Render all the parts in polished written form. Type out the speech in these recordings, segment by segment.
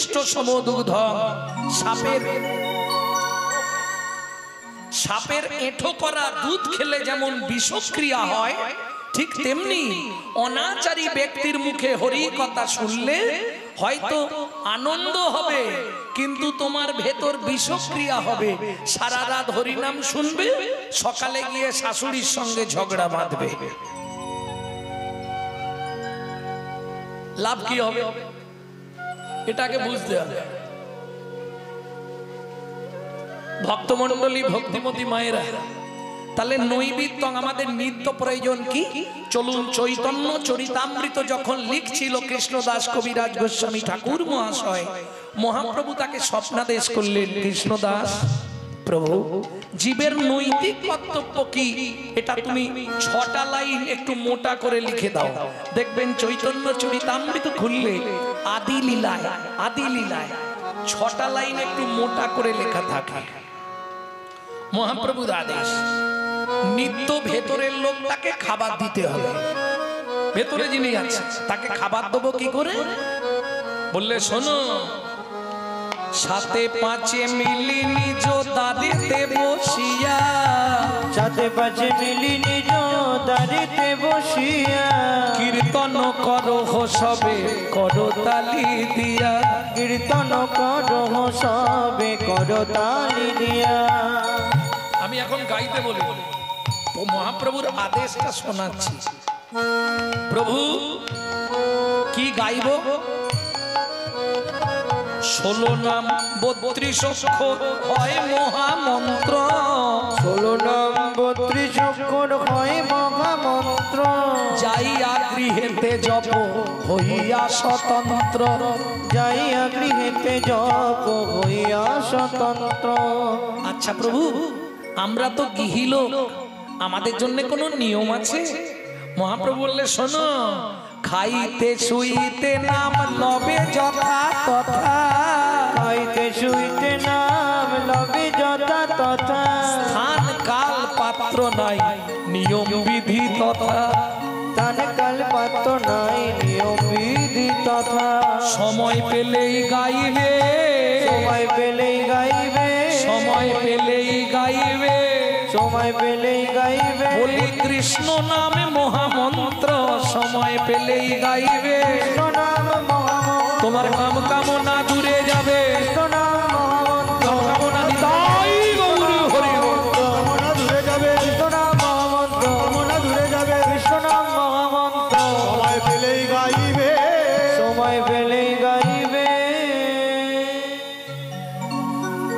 যথেষ্ট সমদুগ্ধম। সাপের এঁঠো করা দুধ খেলে যেমন বিষক্রিয়া হয়, ঠিক তেমনি অনাচারী ব্যক্তির মুখে হরি কথা শুনলে হয়তো আনন্দ হবে, কিন্তু তোমার ভেতর বিষক্রিয়া হবে। সারা রাত হরিনাম শুনবে, সকালে গিয়ে শাশুড়ির সঙ্গে ঝগড়া বাঁধবে। লাভ কি হবে এটাকে বুঝতে হবে। ভক্তমণ্ডলী, ভক্তিমতী মায়েরা, তাহলে নৈবেদ্য আমাদের নিত্য প্রয়োজন কি? চলুন, চৈতন্য চরিতামৃত যখন লিখছিল কৃষ্ণদাস কবিরাজ গোস্বামী ঠাকুর মহাশয়, মহাপ্রভু তাকে স্বপ্নাদেশ করলেন, কৃষ্ণদাস প্রভু, জীবের নৈতিক কর্তব্য কি এটা তুমি 6টা লাইন একটু মোটা করে লিখে দাও। দেখবেন চৈতন্য চরিতামৃত খুললে আদি লীলায় 6টা লাইন একটু মোটা করে লেখা থাকে। মহাপ্রভুর আদেশ, নিত্য ভেতরের লোকটাকে খাবার দিতে হবে। ভেতরে যিনি আছে তাকে খাবার দেবো কি করে? বললে শোনো, 7 5 মিলি নিজ দাঁড়িতে বসিয়া, 7 5 মিলি নিজ দাঁড়িতে বসিয়া, কীর্তন করো সবে করো তালি দিয়া, কীর্তন করো সবে করো তালি দিয়া। আমি এখন গাইতে বলি, ও মহাপ্রভুর আদেশটা শোনাচ্ছি। প্রভু কি গাইব? 16 নাম 32 অক্ষর হয় মহামন্ত্র, 16 নাম 32 অক্ষর হয় মহামন্ত্র, যাইয়া গৃহেতে জপ হইয়া স্বতন্ত্র, যাইয়া গৃহেতে জপ হইয়া স্বতন্ত্র। আচ্ছা প্রভু, আমরা তো গৃহী লোক, আমাদের জন্য কোনো নিয়ম আছে? মহাপ্রভু বললে শোনো, খাইতে শুইতে নাম লবে যথা তথা, খাইতে শুইতে নাম লবে যথা তথা, স্থান কাল পাত্র নাই নিয়ম বিধি তথা, স্থান কাল পাত্র নাই নিয়ম বিধি তথা। সময় পেলেই গাইবে, সময় পেলেই গাইবে, সময় পেলেই গাইবে, সময় পেলেই গাইবে, বলি কৃষ্ণ নামে মহামন্ত্র, সময় পেলেই গাইবে। কৃষ্ণ নাম মহামন্ত্র, তোমার কাম কামনা দূরে যাবে, কৃষ্ণ নাম মহামন্ত্র, কামনা নিতাই গৌর হরি বল। কামনা দূরে যাবে, কৃষ্ণ নাম মহামন্ত্র, কামনা দূরে যাবে, কৃষ্ণ নাম মহামন্ত্র, সময় পেলেই গাইবে, সময় পেলেই গাইবে।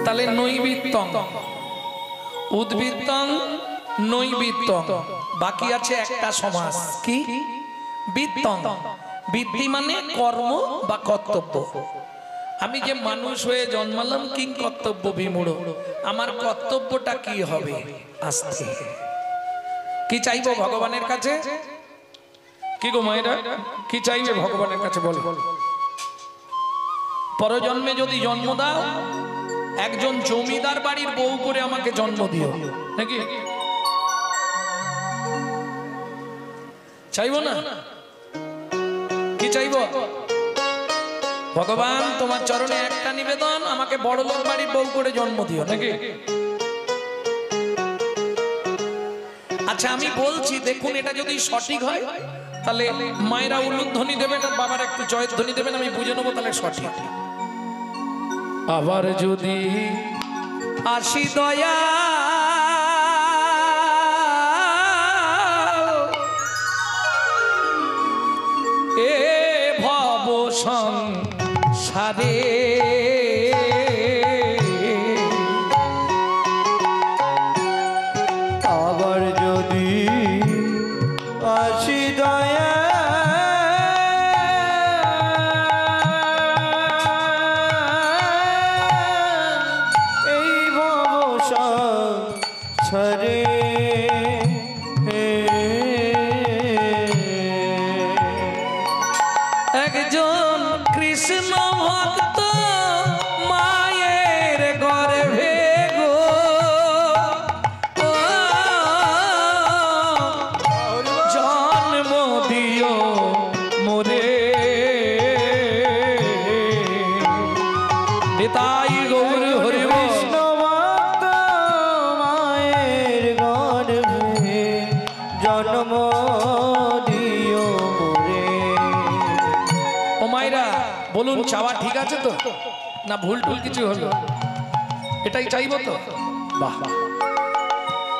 তাহলে নৈবিত্তং, উদ্বৃত্তং, নৈবিত্তং, বাকি আছে একটা সমাস কি? বৃত্তং। বৃত্তি মানে কর্ম বা কর্তব্য। আমি যে মানুষ হয়ে জন্মালাম কি কর্তব্য বিমূঢ়, আমার কর্তব্যটা কি হবে? আস্তে কি চাইবো ভগবানের কাছে? কি গো মায়েরা, কি চাইবে ভগবানের কাছে বল? পরজন্মে যদি জন্ম দাও, একজন জমিদার বাড়ির বউ করে আমাকে জন্ম দিও, নাকি চাইবো না? কি চাইবো? ভগবান তোমার চরণে একটা নিবেদন, আমাকে বড় লোক বাড়ির বউ করে জন্ম দিও, নাকি? আচ্ছা আমি বলছি, দেখুন এটা যদি সঠিক হয় তাহলে মায়েরা উলুধ্বনি দেবেন আর বাবার একটু জয়ধ্বনি দেবেন, আমি বুঝে নেবো তাহলে সঠিক। আবার যদি আসি দয়া এ ভব সংসারে, আবার যদি আসি দয়া এই ভব সংসারে, একজন কৃষ্ণ ভক্ত মায়ের গর্ভে গো, জন্ম দিও মোরে, জন্ম দিও মোরে। ও মায়েরা বলুন, চাওয়া ঠিক আছে তো, না ভুল টুল কিছু হলো? এটাই চাইবো তো? বাহ,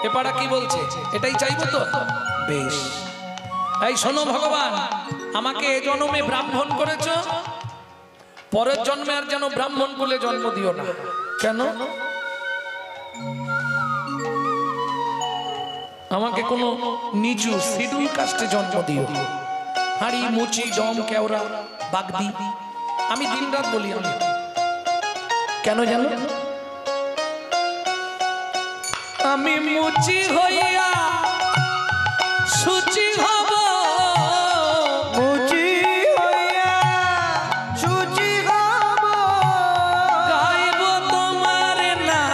এপাড়া কি বলছে? এটাই চাইবো তো? বেশ। এই শোনো, ভগবান আমাকে এ জন্মে ব্রাহ্মণ করেছ, পরের জন্মে আর যেন ব্রাহ্মণ কুলে জন্ম দিও না। কেন? আমাকে কোনো নিচু শিডিউল কাস্টে জন্ম দিও। হাড়ি, মুচি, ডম, কেওড়া, বাগদি, আমি দিন রাত বলি আমি। কেন জানো? আমি মুচি হইয়া সুচি হব, মুচি হইয়া সুচি হব, গাইব তোমার নাম,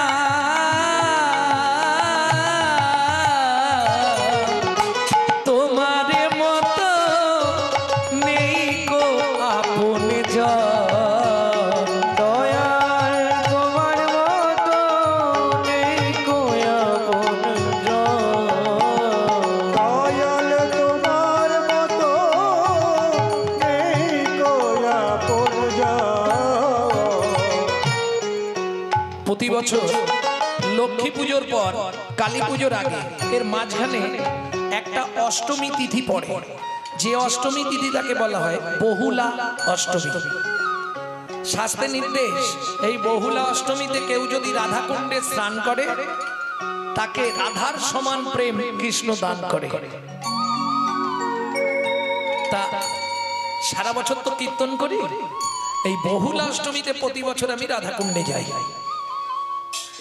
তোমার মতো নেই গো আপন জন। দয়াল তোমার মতো নেই কো আপন জন। দয়াল তোমার মতো নেই কো আপন জন। প্রতি বছর লক্ষ্মী পুজোর পর কালী পুজোর আগে এর মাঝখানে একটা অষ্টমী তিথি পড়ে, যে অষ্টমী তিথি তাকে বলা হয় বহুলা অষ্টমী। শাস্ত্রে নির্দেশ, এই বহুলা অষ্টমীতে কেউ যদি রাধা কুণ্ডে স্নান করে তাকে রাধার সমান প্রেম কৃষ্ণ দান করে। তা সারা বছর তো কীর্তন করি, এই বহুলা অষ্টমীতে প্রতি বছর আমি রাধা কুণ্ডে যাই।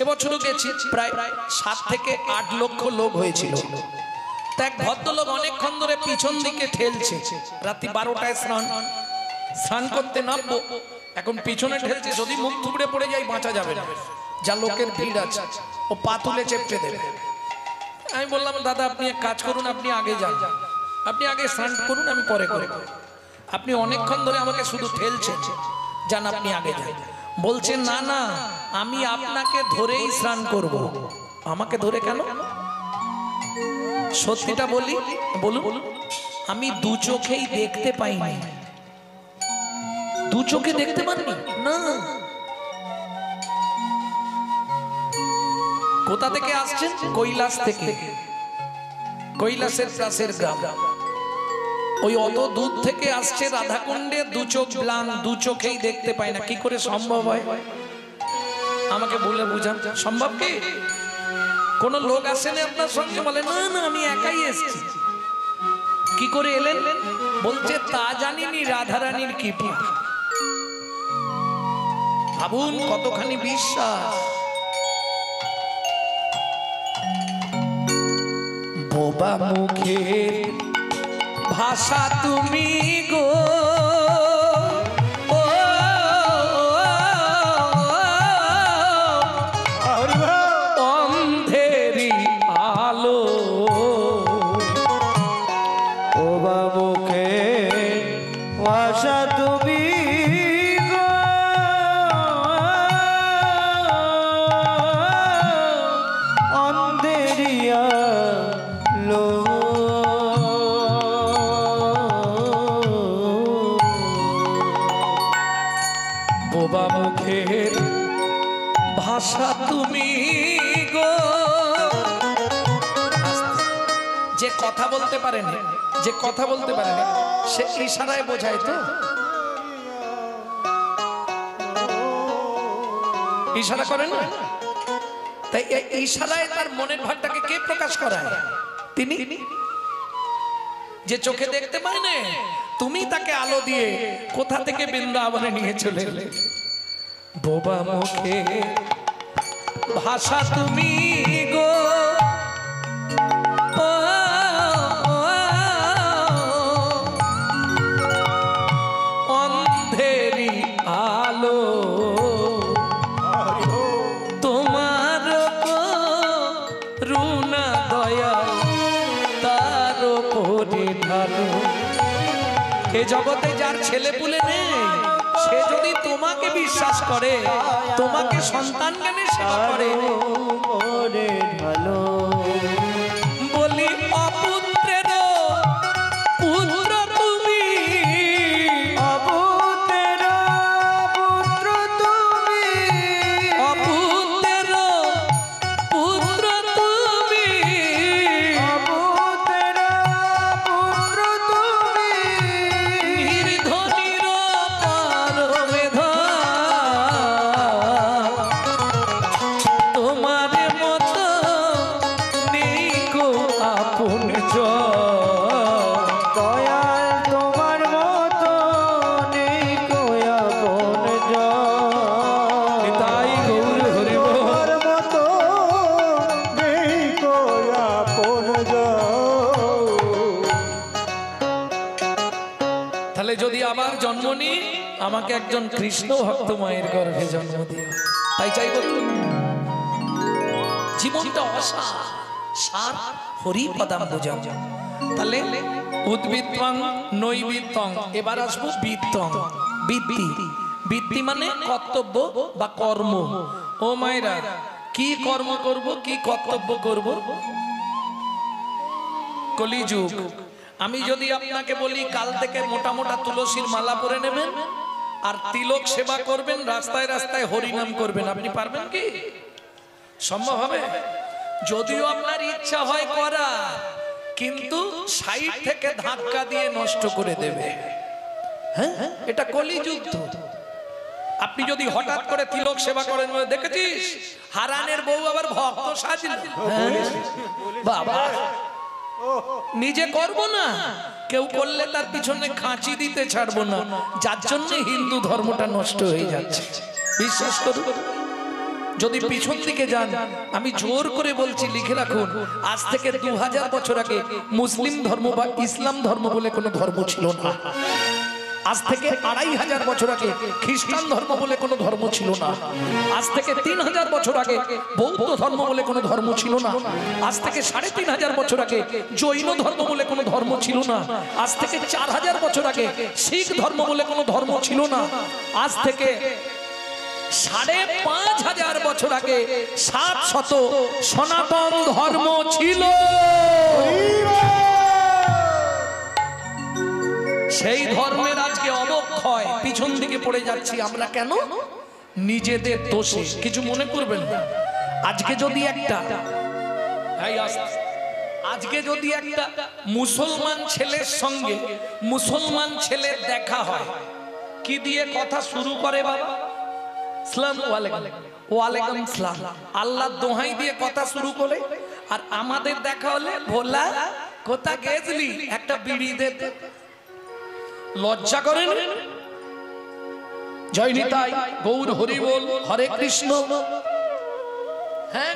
এবছরও গেছি, প্রায় 7 থেকে 8 লক্ষ লোক হয়েছিল। তা এক ভদ্রলোক অনেকক্ষণ ধরে পিছন দিকে ঠেলছে, রাত্রি 12টায় স্নান করতে নামবো, এখন পিছনে ঠেলছে, যদি মুখ থুবড়ে পড়ে যাই বাঁচা যাবে না, যা লোকের ভিড় আছে। ও পা তুলে চেপটে দেবে। আমি বললাম, দাদা আপনি এক কাজ করুন, আপনি আগে যান, আপনি আগে স্নান করুন, আমি পরে করে। আপনি অনেকক্ষণ ধরে আমাকে শুধু ঠেলছেন, যান আপনি আগে যান। বলছে না না, আমি আপনাকে ধরেই স্নান করব। আমাকে ধরে কেন? সত্যিটা বলি, বলুন। আমি দু চোখেই দেখতে পাইনি। দু চোখে দেখতে পাননি? না। কোথা থেকে আসছেন? কৈলাস থেকে। কৈলাসের পাশের গ্রাম। ওই অত দূর থেকে আসছে রাধাকুণ্ডে, দু চোখ ব্লান, দু চোখেই দেখতে পায় না। কি করে সম্ভব হয় আমাকে বলে বুঝান, সম্ভব কি? কোন লোক আসেনি আপনার সঙ্গে? বলে না না, আমি একাই এসেছি। কি করে এলেন? বলছে তা জানিনি, রাধারানীর কৃপা। ভাবুন কতখানি বিশ্বাস। বোবা মুখে ভাষা তুমি গো, অন্ধেরি আলো। ও বাবুকে ভাষা তুমি গো, অন্ধেরিয়া লো। বোবা মুখের ভাষা তুমি গো। যে কথা বলতে পারেন, যে কথা বলতে পারেন, সে ইশারায় বোঝায় তো। ইশারা করেন না? তাই এই ইশারায় তার মনের ভাবটাকে কে প্রকাশ করায়? তিনি। যে চোখে দেখতে পায় না, তুমি তাকে আলো দিয়ে কোথা থেকে বৃন্দাবনে নিয়ে চলে এলে। বোবা মুখে ভাষা তুমি গো, অন্ধেরি আলো। তোমার করুণা দয়া তার উপরে ঢালো। এ জগতে যার ছেলে পুলে নেই, সে যদি তোমাকে বিশ্বাস করে, তোমাকে সন্তান জ্ঞানে সেবা করে, ভালো বলি অপুত্রে আবার জন্ম নিই, আমাকে একজন কৃষ্ণ ভক্ত মায়ের গর্ভে জন্ম দিও। তাই চাইব জীবনটা অসার, সার হরি পদাম্বুজম। তাহলে উদ্বৃত্তং নৈবৃত্তং, এবার আসবো বৃত্তং। বৃত্তি, বৃত্তি মানে কর্তব্য বা কর্ম। ও মায়েরা, কি কর্ম করব, কি কর্তব্য করব? কলিযুগ। আমি যদি আপনাকে বলি কাল থেকে মোটা মোটা তুলসীর মালা পরে নেবেন আর তিলক সেবা করবেন, রাস্তায় রাস্তায় হরিনাম করবেন, আপনি পারবেন কি? সম্ভব হবে? যদিও আপনার ইচ্ছা হয় করা, কিন্তু সাইড থেকে ধাক্কা দিয়ে নষ্ট করে দেবে। হ্যাঁ, এটা কলিযুগ। আপনি যদি হঠাৎ করে তিলক সেবা করেন, দেখেছিস হারানের বউ আবার ভক্ত সাজল, বাবা নিজে করব না, কেউ করলে তার পিছনে খাঁচি দিতে ছাড়বো না, যার জন্য হিন্দু ধর্মটা নষ্ট হয়ে যাচ্ছে। বিশ্বাস করুন, যদি পিছন দিকে যান, আমি জোর করে বলছি, লিখে রাখুন, আজ থেকে 2000 বছর আগে মুসলিম ধর্ম বা ইসলাম ধর্ম বলে কোনো ধর্ম ছিল না। আজ থেকে 2500 বছর আগে খ্রিস্টান ধর্ম বলে কোনো ধর্ম ছিল না। আজ থেকে 3000 বছর আগে বৌদ্ধ ধর্ম বলে কোনো ধর্ম ছিল না। আজ থেকে 3500 বছর আগে জৈন ধর্ম বলে কোনো ধর্ম ছিল না। আজ থেকে 4000 বছর আগে শিখ ধর্ম বলে কোনো ধর্ম ছিল না। আজ থেকে 5500 বছর আগে 700 সনাতন ধর্ম ছিল। সেই ধর্মের আজকে অবক্ষয়, পিছন দিকে পড়ে যাচ্ছি আমরা। কেন? নিজেদের দোষে। কিছু মনে করবেন না। আজকে যদি একটা মুসলমান ছেলের সঙ্গে মুসলমান ছেলের দেখা হয়, কি দিয়ে কথা শুরু করে বাবা? আসসালামু আলাইকুম। ওয়ালাইকুম আসসালাম। আল্লাহর দোহাই দিয়ে কথা শুরু করে। আর আমাদের দেখা হলে, ভোলা কোথা গেছলি, একটা বিড়ি দে। লজ্জা করেন? জয় নিতাই, গৌর হরি বল, হরে কৃষ্ণ। হ্যাঁ,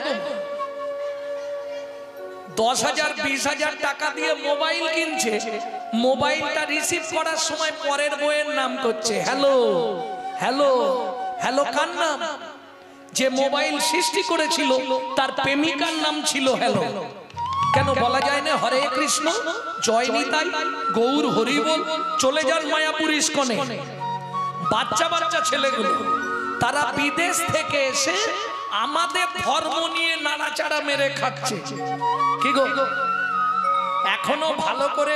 10,000 20,000 টাকা দিয়ে মোবাইল কিনছে, মোবাইলটা রিসিভ করার সময় পরের বইয়ের নাম করছে। হ্যালো হ্যালো হ্যালো, কার নাম? যে মোবাইল সৃষ্টি করেছিল তার প্রেমিকার নাম ছিল হ্যালো। কেন বলা যায় না হরে কৃষ্ণ, জয় নিতাই, গৌর হরি বল? চলে যান মায়াপুর ইস্কনে। বাচ্চা বাচ্চা ছেলেগুলো, তারা বিদেশ থেকে এসে আমাদের ধর্ম নিয়ে নাড়াচাড়া মেরে খাচ্ছে। কি গো, এখনো ভালো করে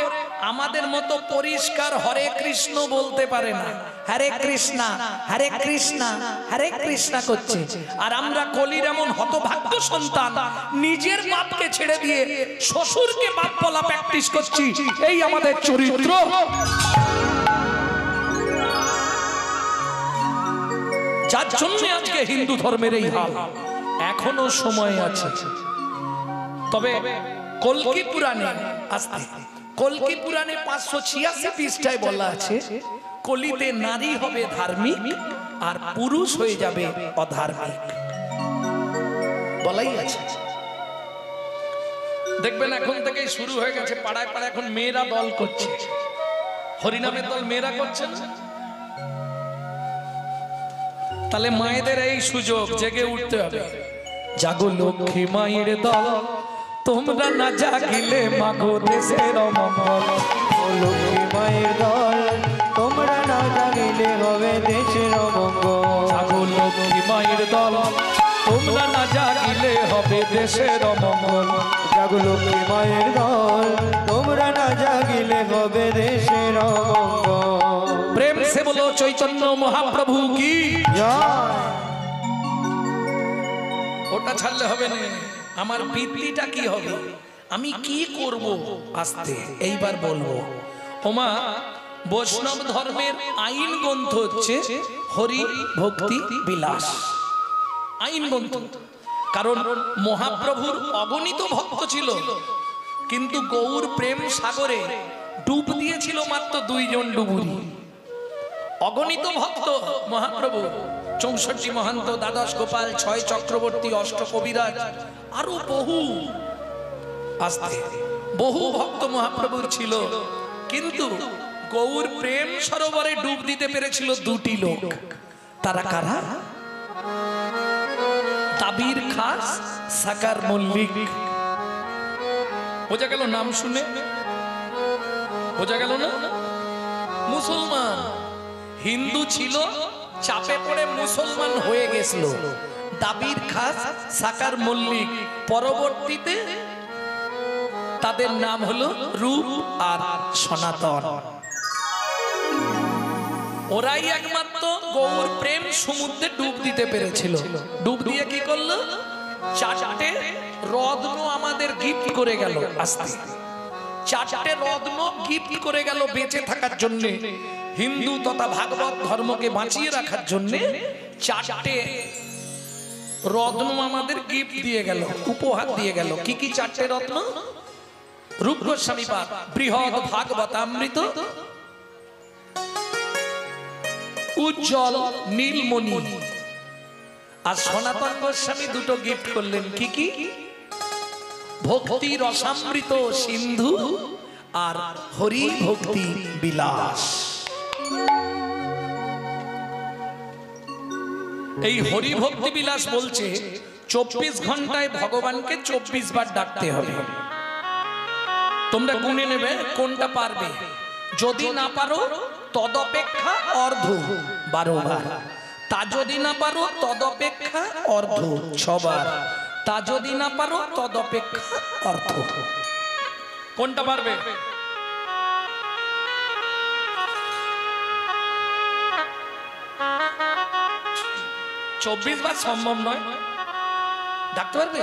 আমাদের মতো পরিষ্কার হরে কৃষ্ণ বলতে পারে না। হরে কৃষ্ণা হরে কৃষ্ণা হরে কৃষ্ণা করছে। আর আমরা কলির এমন হতভাগ্য সন্তান, নিজের বাপকে ছেড়ে দিয়ে শ্বশুরকে বাপ বলা প্র্যাকটিস করছি। এই আমাদের চরিত্র। যার জন্য আজকে হিন্দু ধর্মের এই হাল। এখনো সময় আছে। তবে কল্কি পুরাণে, আসতে কল্কি পুরাণে 586 পৃষ্ঠায় বলা আছে, কলিতে নারী হবে ধার্মিক আর পুরুষ হয়ে যাবে অধার্মিক। বলাই আছে। দেখবেন এখন থেকেই শুরু হয়ে গেছে, পাড়ায় পাড়ায় এখন মেয়েরা দল করছে, হরিনামের দল মেয়েরা করছেন। তাহলে মায়েদের এই সুযোগ, জেগে উঠতে হবে। জাগো লক্ষ্মী মায়ের দল, তোমরা না জাগিলে মাগো দেশের অমঙ্গল। লক্ষ্মী মায়ের দল, তোমরা না জাগিলে হবে দেশের অমঙ্গল। জাগো লক্ষ্মী মায়ের দল, তোমরা না জাগিলে হবে দেশের অমঙ্গল। জাগো লক্ষ্মী মায়ের দল, তোমরা না জাগিলে হবে দেশের অমঙ্গল। প্রেম সে বলো চৈতন্য মহাপ্রভু কি জয়। ওটা ছাড়লে হবে না। আমার বৃত্তিটা কি হবে, আমি কি করব? আস্তে এইবার বলবো। ওমা, বৈষ্ণব ধর্মের আইন গ্রন্থ হচ্ছে হরি ভক্তি বিলাস। আইন গ্রন্থ। কারণ মহাপ্রভুর অগণিত ভক্ত ছিল, কিন্তু গৌর প্রেম সাগরে ডুব দিয়েছিল মাত্র 2 জন ডুবুরি। অগণিত ভক্ত মহাপ্রভু, 64 মহান্ত, দ্বাদশ গোপাল, 6 চক্রবর্তী, 8 কবিরাজ, আরো বহু আস্তে বহু ভক্ত মহাপ্রভুর ছিল। কিন্তু গৌর প্রেম সরোবরে ডুব দিতে পেরেছিল দুটি লোক। তারা কারা? দাবির খাস, সাকার মল্লিক। বোঝা গেল নাম শুনে? বোঝা গেল না? মুসলমান, হিন্দু ছিল, চাপে পড়ে মুসলমান হয়ে গেছিল। দাবির খাস, সাকার মল্লিক। পরবর্তীতে তাদের নাম হলো রূপ আর সনাতন। ওরাই একমাত্র গৌর প্রেম সমুদ্রে ডুব দিতে পেরেছিল। ডুব দিয়ে কি করলো? চারটে রত্ন আমাদের গিফট করে গেল। আস্তে চারটে রত্ন গিফট করে গেল বেঁচে থাকার জন্য, হিন্দু তথা ভাগবত ধর্মকে বাঁচিয়ে রাখার জন্য। চারটে রত্ন আমাদের গিফট দিয়ে গেল, উপহার দিয়ে গেল। কি কি চারটে রত্ন? রূপ গোস্বামী পাদ বৃহৎ ভাগবতামৃত, উজ্জ্বল নীলমণি, আর সনাতন গোস্বামী দুটো গিফট করলেন। কি কি? ভক্তি রসামৃত সিন্ধু আর হরি ভক্তি বিলাস। এই হরি ভক্তি বিলাস বলছে 24 ঘন্টায় ভগবানকে 24 বার ডাকতে হবে। তোমরা গুনে নেবে কোনটা পারবে। যদি না পারো তদপেক্ষা অর্ধ 12 বার, তা যদি না পারো তদপেক্ষা অর্ধ 6 বার, তা যদি না পারো তদপেক্ষা অর্ধ। কোনটা পারবে? চব্বিশ বার সম্ভব নয়। ডাকতে পারবে?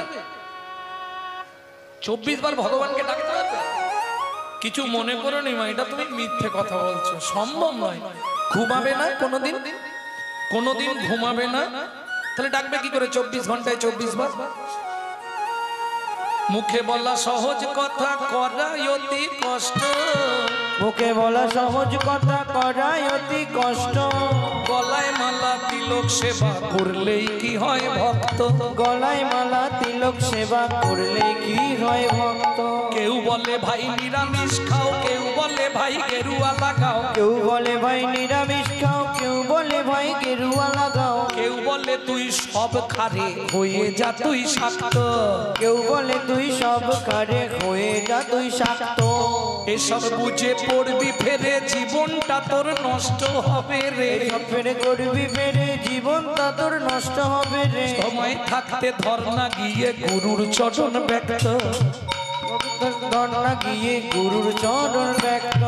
24 বার ভগবানকে ডাকতে পারবে? কিছু মনে করো নি মা, এটা তুমি মিথ্যে কথা বলছো, সম্ভব নয়। ঘুমাবে না কোনোদিন? কোনোদিন ঘুমাবে না, তাহলে ডাকবে কি করে 24 ঘন্টায় 24 বার? মুখে বলা সহজ কথা করাই অতি কষ্ট, মুখে বলা সহজ কথা করাই অতি কষ্ট। গলায় মালা তিলক সেবা করলেই কি হয় ভক্ত, গলায় মালা তিলক সেবা করলে কি হয় ভক্ত। কেউ বলে ভাই নিরামিষ খাও, কেউ বলে ভাই গেরুয়া লাগাও, কেউ বলে ভাই নিরামিষ খাও, কেউ বলে ভাই গেরুয়া লাগাও, কেউ বলে তুই সব খারে হয়ে যা তুই শাক্ত, কেউ বলে তুই সব খারে হয়ে যা তুই শাক্ত। এসব বুঝে পড়বি ফেরে জীবনটা তোর নষ্ট হবে রে, সব ফেরে করবি ফেরে জীবনটা তোর নষ্ট হবে রে। সময় থাকতে ধর্ণা গিয়ে গুরুর চরণ ব্যক্ত, ধর্ণা গিয়ে গুরুর চরণ ব্যক্ত।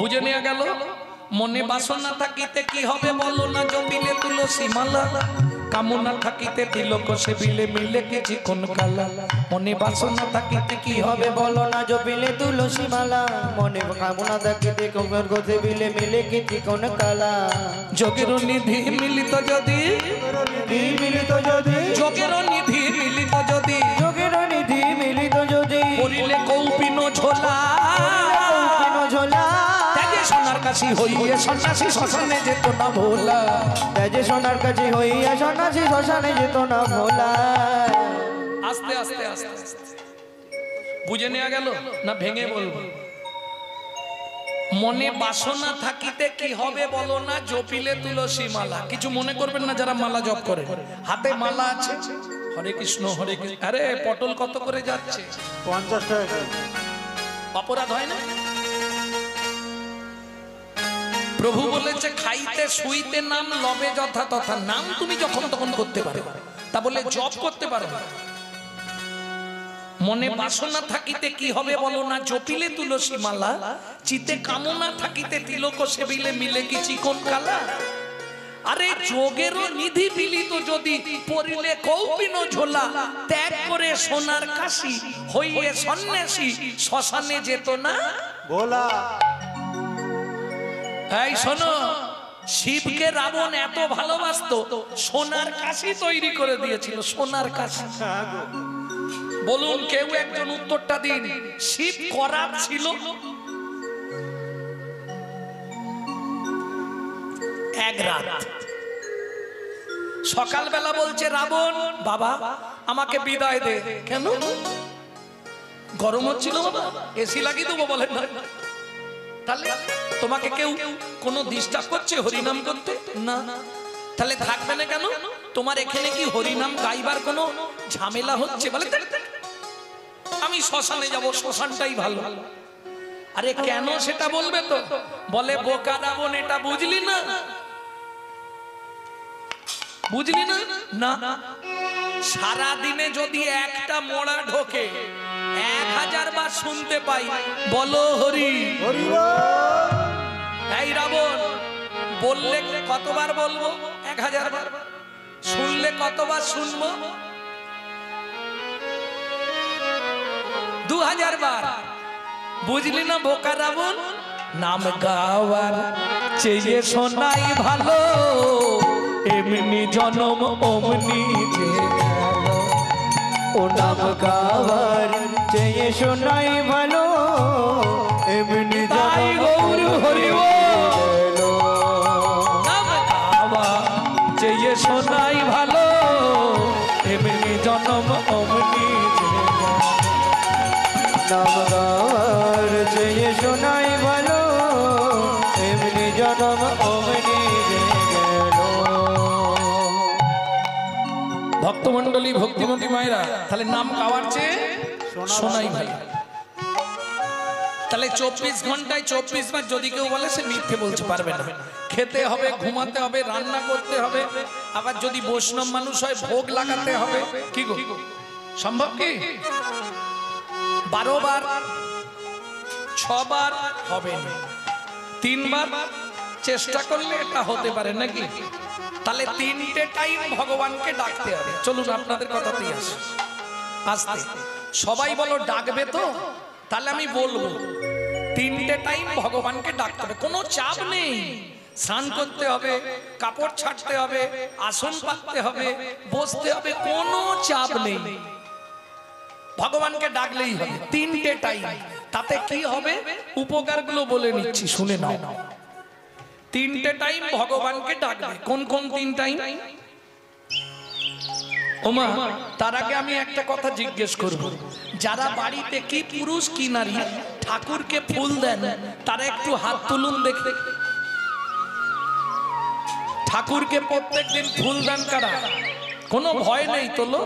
বুঝে নেওয়া গেল? মনে বাসনা থাকিতে কি হবে বলো না, জপিলে তুলসী মালা, কামনা থাকিতে তিলক সেবিলে মিলে কিছুক্ষণ কালা। মনে বাসনা থাকিতে কি হবে বলো না, জপিলে তুলসী মালা, মনে কামনা থাকিতে কোমর গতে বিলে মিলে কিছুক্ষণ কালা। যোগের নিধি মিলিত যদি, মিলিত যদি, যোগের নিধি মিলিত যদি, যোগের নিধি মিলিত যদি, করিলে কৌপিন ঝোলা, ঝোলা সোনার কাশি হইয়া সন্ন্যাসী শ্মশানে যেত না ভোলা, যে সোনার কাছে হইয়া সন্ন্যাসী শ্মশানে যেত না ভোলা। আস্তে আস্তে আস্তে বুঝে নেওয়া গেল না? ভেঙে বলবো। মনে বাসনা থাকিতে কি হবে বলো না, জপিলে তুলসী মালা। কিছু মনে করবেন না যারা মালা জপ করে, হাতে মালা আছে, হরে কৃষ্ণ হরে কৃষ্ণ। আরে পটল কত করে যাচ্ছে? 50 টাকা। অপরাধ হয় না? প্রভু বলেছে খাইতে শুইতে নাম লবে যথা তথা। নাম তুমি যখন তখন করতে পারো, তা বলে জপ করতে পারো না। মনে বাসনা থাকিতে কি হবে বলো না, জপিলে তুলসী মালা, চিতে কামনা থাকিতে তিলক সেবিলে মিলে কি চিকন কালা। আরে যোগেরও নিধি মিলিত যদি, পরিলে কৌপিন ঝোলা, ত্যাগ করে সোনার কাশি হইয়ে সন্ন্যাসী শ্মশানে যেত না ভোলা। এই শোনো, শিবকে রাবণ এত ভালোবাসতো, সোনার কাশি তৈরি করে দিয়েছিল। সোনার কাশি। বলুন কেউ একজন উত্তরটা দিন। শিব করাত ছিল? এক রাত সকালবেলা বলছে রাবণ, বাবা আমাকে বিদায় দে। কেন? গরম হচ্ছিল বাবা, এসি লাগিয়ে দেবো বলেন না। তাহলে তোমাকে কেউ কোনো ডিস্টার্ব করছে হরিনাম করতে? না। তাহলে থাকবে না কেন? তোমার এখানে কি হরিনাম গাইবার কোনো ঝামেলা হচ্ছে? বলে আমি শ্মশানে যাব, শ্মশানটাই ভালো। আরে কেন সেটা বলবে তো? বলে বোকা রাবণ, এটা বুঝলি না? বুঝলি না? না, সারা দিনে যদি একটা মোড়া ঢোকে 1000 বার শুনতে পাই, বলো হরি হরি বল। এই রাবণ, বললে কতবার বলবো? 1000 বার। শুনলে কতবার শুনবো? 2000 বার। বুঝলি না বোকা রাবণ? নাম গাওয়ার চেয়ে শোনাই ভালো, এমনি জনম অমনি যে গেল। ও নাম গাওয়ার চেয়ে শোনাই ভালো, এমনি তাই গৌর হরি বল। নাম গাওয়া চেয়ে শোনাই ভালো, এমনি জনম অমনি যে গেল। নাম গাওয়ার চেয়ে শোনাই ভালো, এমনি জনম অমনি গেল। ভক্তমন্ডলী, ভক্তিমতী মায়েরা, তাহলে নাম গাওয়ার চেয়ে শোনাই ভালো। তাহলে 24 ঘন্টায় 24 বার যদি কেউ বলে, সে মিথ্যে বলতে পারবে না। খেতে হবে, ঘুমাতে হবে, রান্না করতে হবে, আবার যদি বৈষ্ণব মানুষ হয় ভোগ লাগাতে হবে। কি গো, সম্ভব কি? 12 বার, 6 বার হবে না, 3 বার চেষ্টা করলে এটা হতে পারে নাকি? তাহলে 3টে টাইম ভগবানকে ডাকতে হবে। চলুন আপনাদের কথাতেই আসি আস্তে। সবাই বলো ডাকবে তো? তাহলে আমি বলবো 3টে টাইম ভগবানকে ডাকতে হবে, কোনো চাপ নেই। স্নান করতে হবে, কাপড় ছাড়তে হবে, আসন পাততে হবে, বসতে হবে, কোনো চাপ নেই। ভগবানকে ডাকলেই হবে 3টে টাইম। তাতে কি হবে উপকারগুলো বলে নিচ্ছি, শুনে নাও। 3টে টাইম ভগবানকে ডাকবে। কোন কোন 3 টাইম? ওমা, তার আগে আমি একটা কথা জিজ্ঞেস করব। যারা বাড়িতে কি পুরুষ কি নারী ঠাকুরকে ফুল দেন, তারা একটু হাত তুলুন দেখতে। ঠাকুরকে প্রত্যেকদিন ফুল দেন কারা? কোনো ভয় নেই, তোলো।